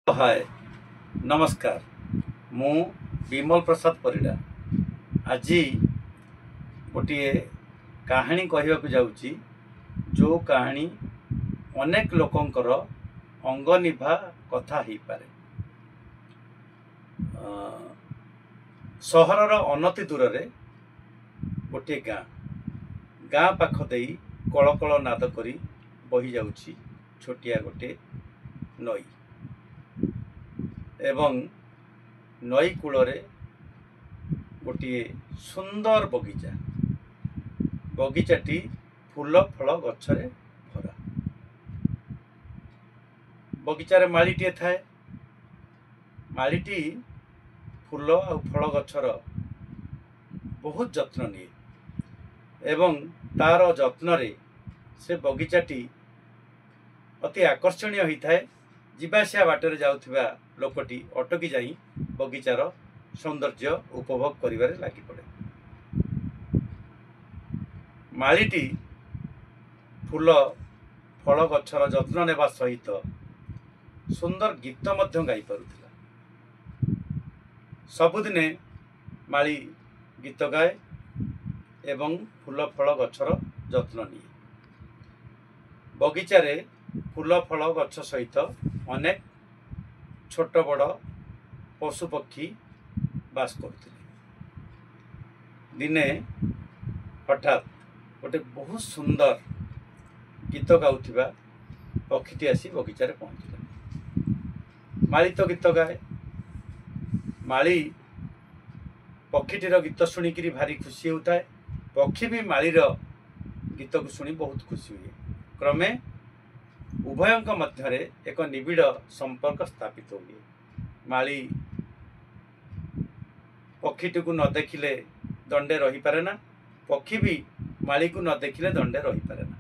हाय नमस्कार मु विमल प्रसाद परिडा आज गोटे कहानी कहवाक जाऊँगी जो कहानी अनेक लोकंकर अंग निभा कथा हो पारे। सहरर अनति दूर रे गोटे गाँ पाख दे कलकल नाद करी बही जाऊँगी छोटिया गोटे नई एवं नई कूल गोटे सुंदर बगीचाटी फूल फल गछरे भरा। बगीचारे मालीटे थाए। मालीटी फूल आ फल गछर बहुत जत्न निए एवं तार जत्न रे से बगीचाटी अति आकर्षणीय होता है। जीवासिया बाटर जाउथिबा लोकटी अटकी जाई बगीचार सौंदर्य उपभोग करिबारे लागि पड़े। मालीटी फूल फल गछर जत्न नेबा सहित सुंदर गीत मध्य गाई पारुथिला। सबुदिने माली गीत गाए एवं फूल फल गछर जत्न निए। बगीचारे फूल फल गछ सहित अनेक छोट बड़ पशु पक्षी बास करते। दिने हठात गोटे बहुत सुंदर गीत गाउथिबा पक्षीटी आसी बगीचारे पहुँचला। माली तो गीत गाए। माली पक्षीटीर गीत शुणिकी भारी खुशी होता है। पक्षी भी मालीर गीत को शुणी बहुत खुशी हुए। क्रमे उभयंक मध्यरे एक निबिड़ संपर्क स्थापित हुए। माली पक्षीटी को न देखिले दंडे रही पारे ना, पक्षी भी माली को न देखिले दंडे रही पारे ना।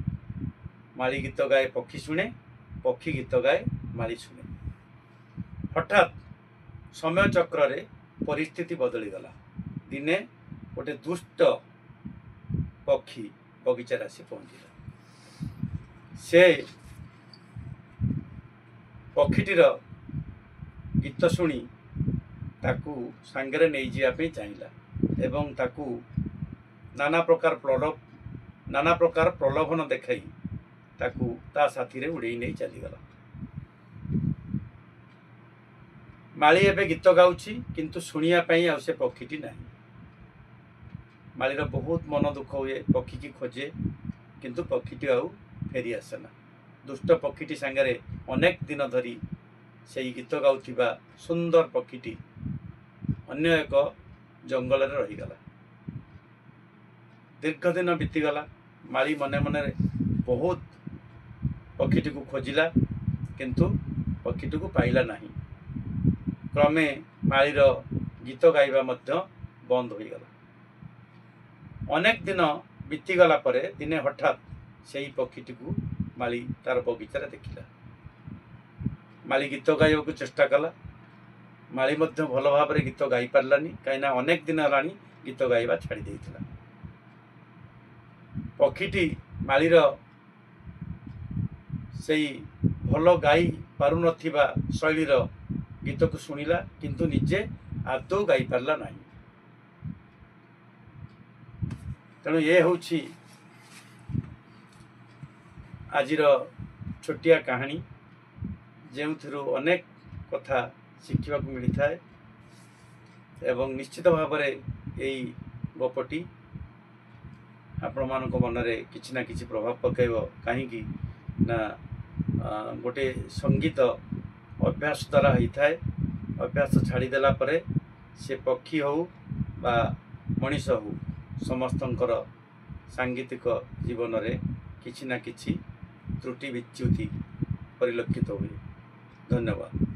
माली गीत गाए, पक्षी शुणे, पक्षी गीत गाए, माली शुणे। हठात समय चक्र रे परिस्थिति बदली गला। दिने गोटे दुष्ट पक्षी बगीचार आसी पहुँचला। से पक्षीटीर गीत शुणी ताकू सांगरे नहीं जावाई चाहिला एवं ताकू नाना प्रकार प्रलोभन देखाई ताकू ता साथी रे उड़े नहीं चलीगला। माली एबे गीत गाउछि किंतु शुणिया पई आ से पक्षीटी नहीं। मालीर बहुत मन दुख हुए। पक्षी की खोजे किंतु पक्षीटी आउ फेरी आसेना। दुष्ट पक्षीटी सांगरे अनेक दिन धरी से गीत गाउथिबा सुंदर पक्षीटी अन्य एक जंगल रे रहीगला। दीर्घ दिन बीतीगला। माली मने मने बहुत पक्षीटी को खोजिला किंतु पक्षीटी को पाइला नहीं। क्रमे मालीर गीत गाइबा मध्य बंद हो गला। अनेक दिन बीतीगला परे दिने हठात से पक्षीटी को माली तार बगीचारे देखिला। माली गीत गाइबा को चेष्टा कला। माली मध्य भल भाव में गीत गाई पारलानी कहीं अनेक दिन हलानी गीत गाइबा छाड़ी देइथिला। पक्षीटी मालीर से भल गाई पारु नथिबा शैलीर गीत को शुणिला किंतु निजे आदौ गाई पारला नहीं। तेणु ये होछि आजिर छोटिया कहानी जो अनेक कथा शिखा मिलता है एवं निश्चित भाव में यही गपटी आपण मान मनरे किछि ना किछि प्रभाव पकेब। कहीं ना गोटे संगीत अभ्यास द्वारा होता है। अभ्यास छाड़ीदेला परे से पक्षी हो बा मनीष हो समस्तंकर सांगीतिक जीवन रे किछि ना किछि त्रुटि विच्युति परिलक्षित हुए। धन्यवाद।